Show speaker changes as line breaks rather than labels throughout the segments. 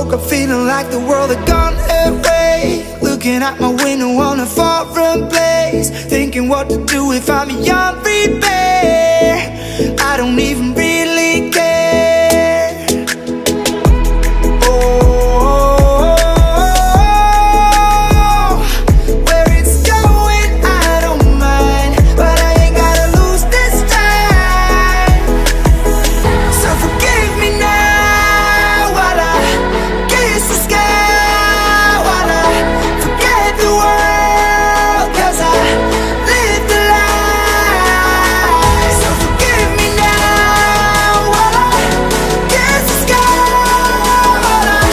woke up feeling like the world had gone away. Looking out my window on a foreign place, thinking what to do if I'm beyond repair. I don't even really care. Oh, where it's going I don't mind, but I ain't gotta lose this time. So forgive me now while I kiss the sky, while I forget the world, 'cause I live the life. So forgive me now while I kiss the sky, while I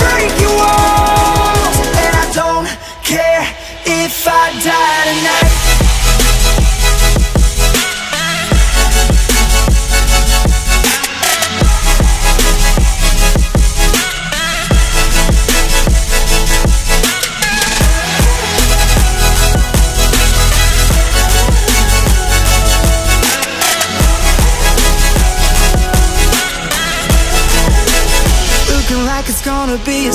break your walls, and I don't care if I die tonight. Looking like it's gonna be